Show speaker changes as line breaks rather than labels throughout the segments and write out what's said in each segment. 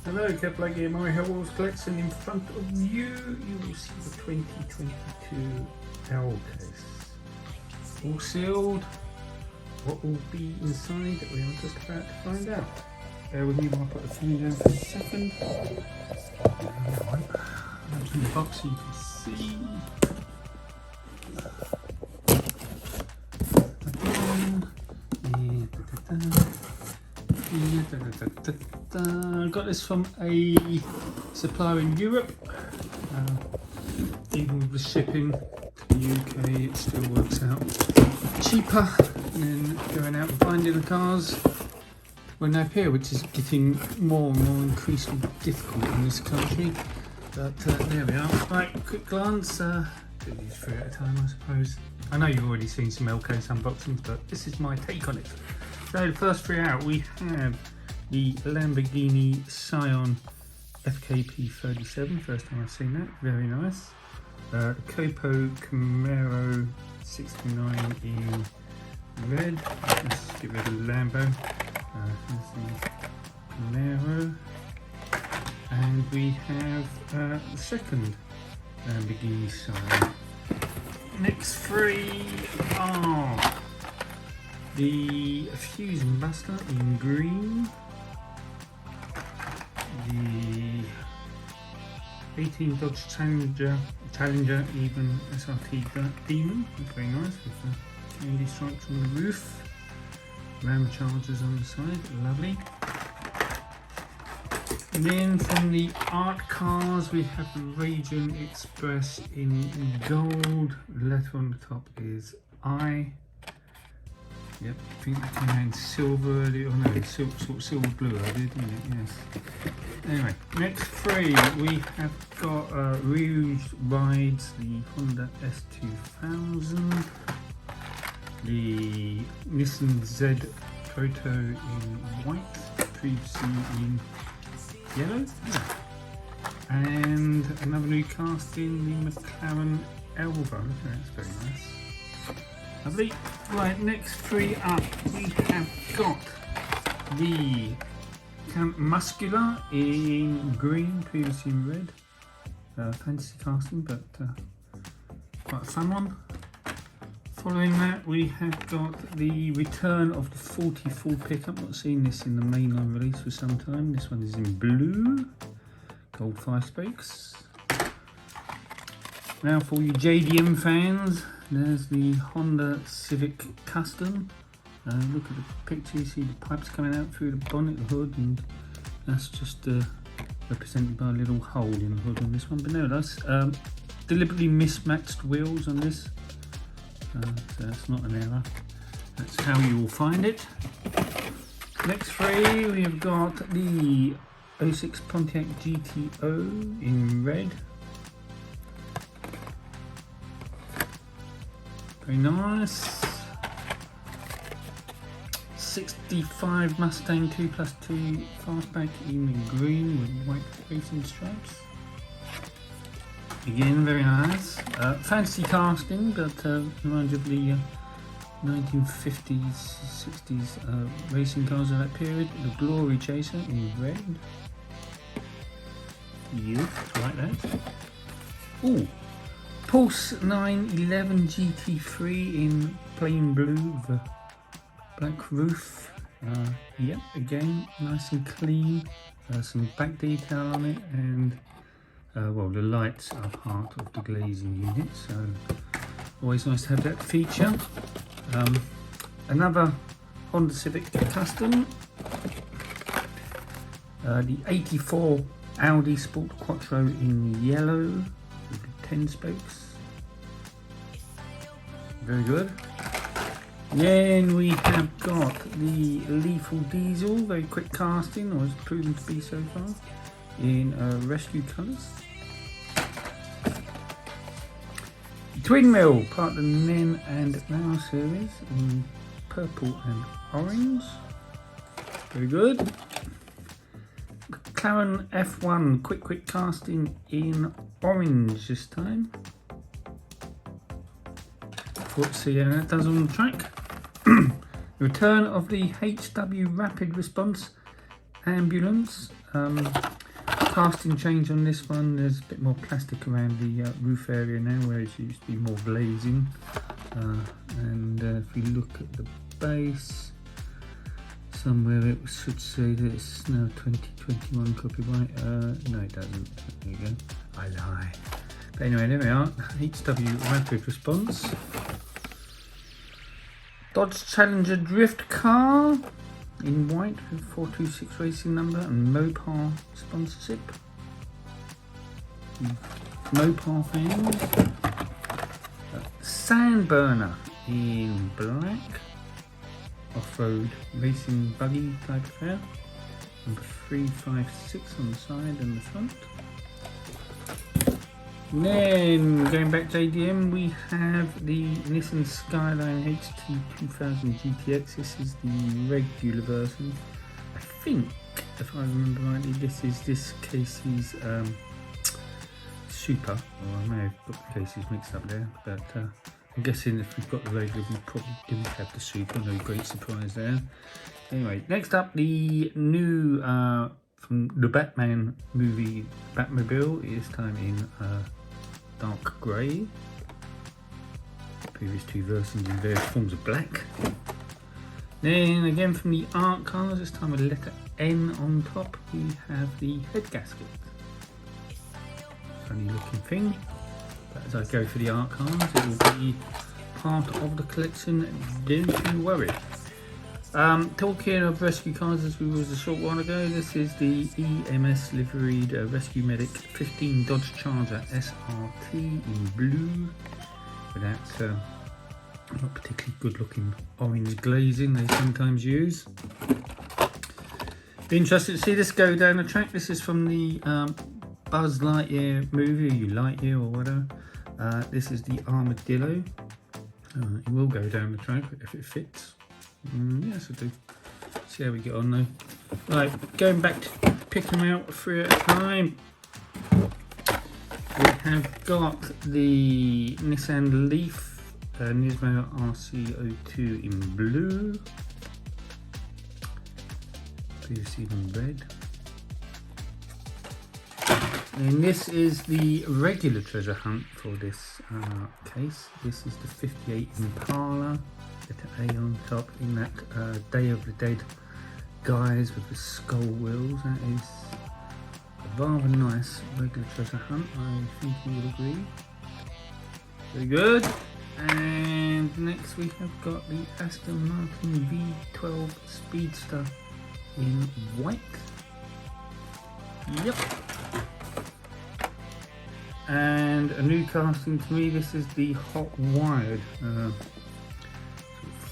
Hello, Kepler Gamer Hot Wheels collection. In front of you, you will see the 2022 L case. All sealed. What will be inside, we are just about to find out. Bear with me while I put the phone down for a second. Open the box so you can see. I got this from a supplier in Europe. Even with the shipping to the UK, it still works out cheaper than going out and finding the cars when they appear, which is getting more and more increasingly difficult in this country. But there we are. Right, quick glance. Do these three at a time, I suppose. I know you've already seen some L-case unboxings, but this is my take on it. So the first three out, we have the Lamborghini Scion FKP37. First time I've seen that. Very nice. The Copo Camaro 69 in red. Let's get rid of the Lambo. Here's the Camaro. And we have the second Lamborghini Scion. Next three are the Fusion Buster in green, the 18 Dodge Challenger even SRT Demon, that's very nice with the candy stripes on the roof, Ram Chargers on the side, lovely. And then from the art cars we have the Radiant Express in gold, the letter on the top is I. Yep, I think it came out in silver, oh no, sort of silver blue I did, didn't it? Yes. Anyway, next three, we have got Rouge Rides, the Honda S2000, the Nissan Z Proto in white, previously in yellow, and another new casting, the McLaren Elva. Okay, that's very nice. Lovely. Right, next three up, we have got the Count Muscular in green, previously in red. Fantasy casting, but quite a fun one. Following that, we have got the return of the 44 pickup. Not seen this in the mainline release for some time. This one is in blue, gold 5 spokes. Now for you JDM fans, there's the Honda Civic Custom. Look at the picture, you see the pipes coming out through the bonnet, the hood, and that's just represented by a little hole in the hood on this one. But no, that's deliberately mismatched wheels on this. So that's not an error. That's how you will find it. Next three, we have got the 06 Pontiac GTO in red. Very nice. 65 Mustang 2+2 fastback in green with white racing stripes. Again, very nice. Fancy casting, but reminds you of the 1950s, 60s racing cars of that period. The Glory Chaser in red. Youth, like that. Ooh, Pulse 911 GT3 in plain blue with a black roof. Yep, again, nice and clean. Some back detail on it, and well, the lights are part of the glazing unit, so always nice to have that feature. Another Honda Civic Custom, the 84 Audi Sport Quattro in yellow with the 10 spokes. Very good. Then we have got the Lethal Diesel, very quick casting, or has proven to be so far, in rescue colours. Twin Mill, part of the Nen and Now series, in purple and orange. Very good. McLaren F1 quick casting in orange this time. Let's see how that does on the track. The return of the HW Rapid Response ambulance. Casting change on this one. There's a bit more plastic around the roof area now, whereas it used to be more glazing. And if we look at the base, somewhere it should say that it's now 2021 copyright. No, it doesn't. There you go. I lie. But anyway, there we are. HW Rapid Response. Dodge Challenger drift car in white with 426 racing number and Mopar sponsorship. Mopar fans. Sandburner in black. Off-road racing buggy type affair. Number 356 on the side and the front. And then going back to ADM, we have the Nissan Skyline HT 2000 GTX. This is the regular version. I think, if I remember rightly, this is this Casey's Super. Or I may have got the cases mixed up there, but I'm guessing if we've got the regular, we probably didn't have the Super. No great surprise there. Anyway, next up, the new from the Batman movie Batmobile, this time in dark grey. Previous two versions in various forms of black. Then again from the art cars, this time with a letter N on top, we have the head gasket. Funny looking thing. But as I go for the art cars, it will be part of the collection, don't you worry. Talking of rescue cars, as we was a short while ago, this is the EMS liveried Rescue Medic 15 Dodge Charger SRT in blue, with that not particularly good looking orange glazing they sometimes use. Be interested to see this go down the track. This is from the Buzz Lightyear movie, Lightyear or whatever. This is the Armadillo. It will go down the track if it fits. Yes, I do. See how we get on though. Right, going back to picking them out 3 at a time. We have got the Nissan Leaf Nismo RC02 in blue. Previously in red. And this is the regular treasure hunt for this case. This is the 58 Impala. Letter A on top in that Day of the Dead guise with the skull wheels. That is a rather nice regular treasure hunt, I think you would agree. Very good. And next we have got the Aston Martin V12 Speedster in white. Yep. And a new casting to me, this is the Hot Wired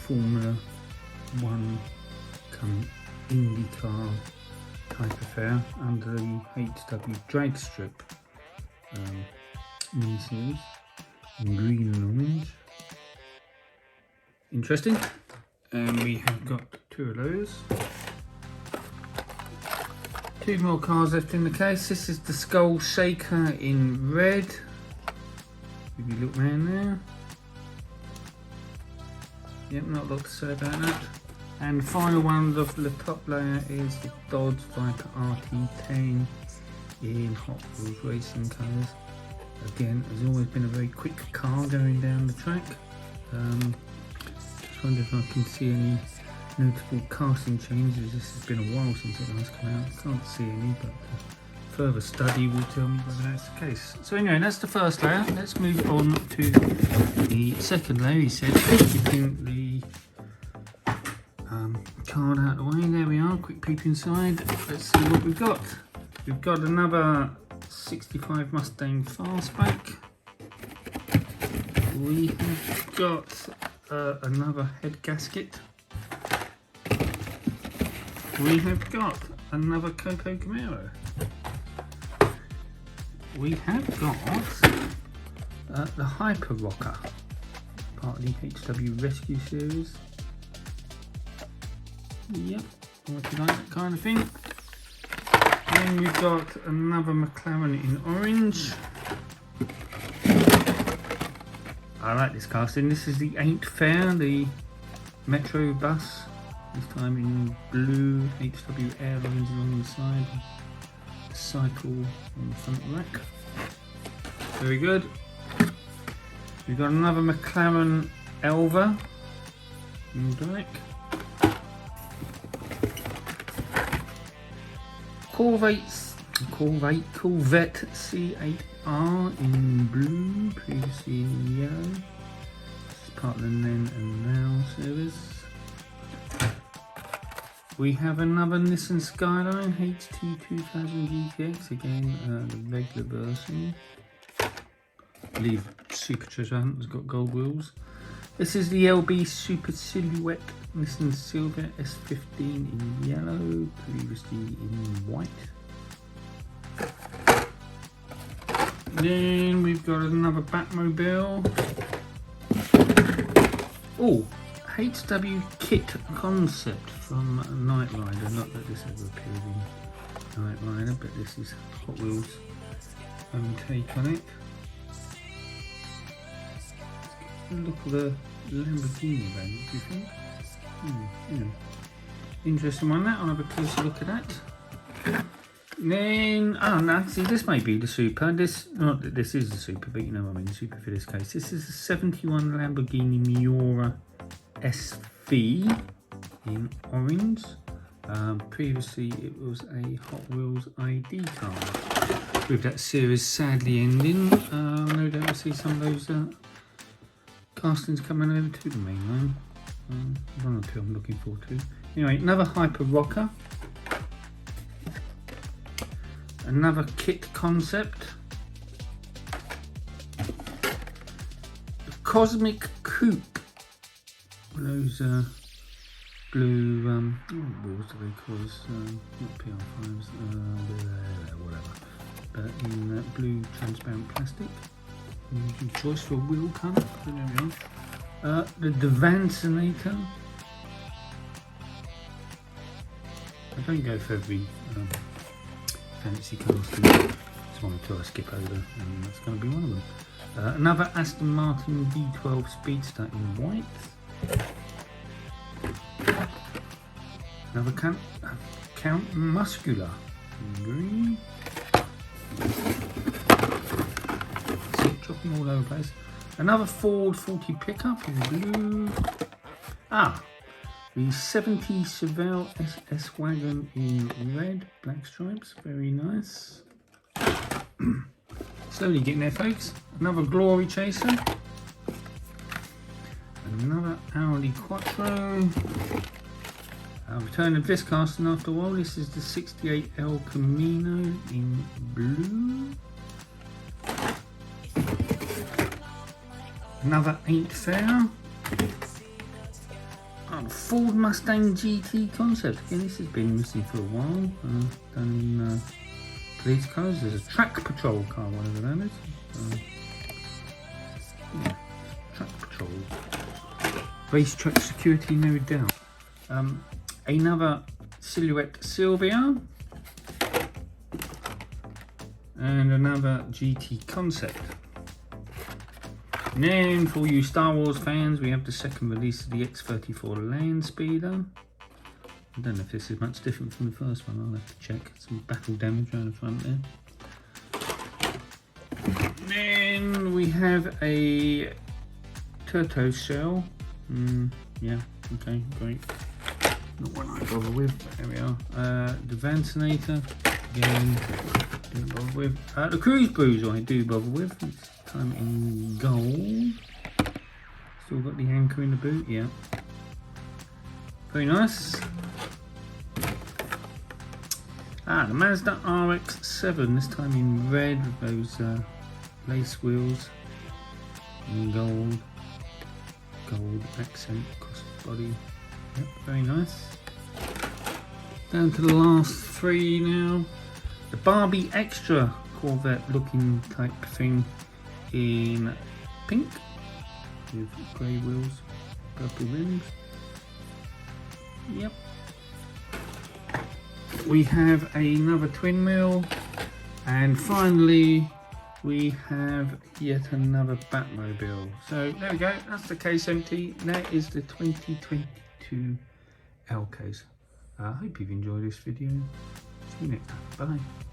Formula 1 come IndyCar type affair under the HW drag strip mini-series in green and orange. Interesting. And we have got 2 of those. 2 more cars left in the case. This is the Skull Shaker in red. If you look round there. Yep, not a lot to say about that. And the final one of the top layer is the Dodge Viper RT10 in Hot Wheels racing colours. Again, has always been a very quick car going down the track. Just wonder if I can see any notable casting changes. This has been a while since it last came out. Can't see any, but further study will tell me whether that's the case. So anyway, that's the first layer. Let's move on to the second layer. He said, keeping the card out of the way. There we are. Quick peep inside. Let's see what we've got. We've got another 65 Mustang Fastback. We have got another head gasket. We have got another Coco Camaro. We have got the Hyper Rocker, part of the HW Rescue series. Yep, what do you like, that kind of thing. Then we've got another McLaren in orange. I like this casting. This is the Ain't Fair, the Metro bus this time in blue. HW Airlines along the side, cycle on the front rack. Very good. We've got another McLaren Elva in black. Corvette C8R in blue, previously in yellow. This is part of the then and now series. We have another Nissan Skyline HT 2000 GTX, again the regular version. I believe Super Treasure Hunt has got gold wheels. This is the LB Super Silhouette Nissan Silver S15 in yellow, previously in white. Then we've got another Batmobile. Oh, HW Kit Concept from Knight Rider. Not that this ever appeared in Knight Rider, but this is Hot Wheels' own take on it. Look at the Lamborghini van, do you think? Yeah. Interesting one, that. I'll have a closer look at that. Then, no, see, this may be the Super. Not that this is the Super, but you know what I mean, Super for this case. This is a 71 Lamborghini Miura SV in orange. Previously, it was a Hot Wheels ID car. With that series sadly ending, no doubt we'll see some of those castings coming over to the main line. One or two I'm looking forward to. Anyway, another Hyper Rocker. Another Kit Concept. The Cosmic Coupe. Those blue, what wheels do they call us? Not PR5s, whatever. But in blue transparent plastic. Usual choice for a wheel colour. There we are. The Devancinator. I don't go for every fancy colours. Just one or two I skip over, and that's going to be one of them. Another Aston Martin V12 Speedster in white. Another Count Muscular in green. Dropping all over the place. Another Ford 40 pickup in blue. The 70 Chevelle SS wagon in red, black stripes, very nice. Slowly getting there, folks. Another Glory Chaser. Another Audi Quattro. Return of this casting after a while. This is the 68 El Camino in blue. Another Ain't Fair. Ford Mustang GT Concept. Again, this has been missing for a while. Done in police colours. There's a Track Patrol car, whatever that is. Yeah, Track Patrol. Racetrack security, no doubt. Another Silhouette Sylvia. And another GT Concept. And then for you Star Wars fans, we have the second release of the X34 Land Speeder. I don't know if this is much different from the first one, I'll have to check. Some battle damage around the front there. Then we have a Turtle Shell. Yeah, okay, great. Not one I bother with, but there we are. The Vancinator, again, don't bother with. The Cruise Bruiser I do bother with. This time in gold. Still got the anchor in the boot, yeah. Very nice. The Mazda RX-7, this time in red with those lace wheels in gold accent crossbody. Yep, very nice. Down to the last three now. The Barbie Extra Corvette looking type thing in pink with grey wheels, purple rims. Yep. We have another twin wheel, and finally we have yet another Batmobile. So there we go, that's the case empty. That is the 2022 L case. I hope you've enjoyed this video. See you next time. Bye.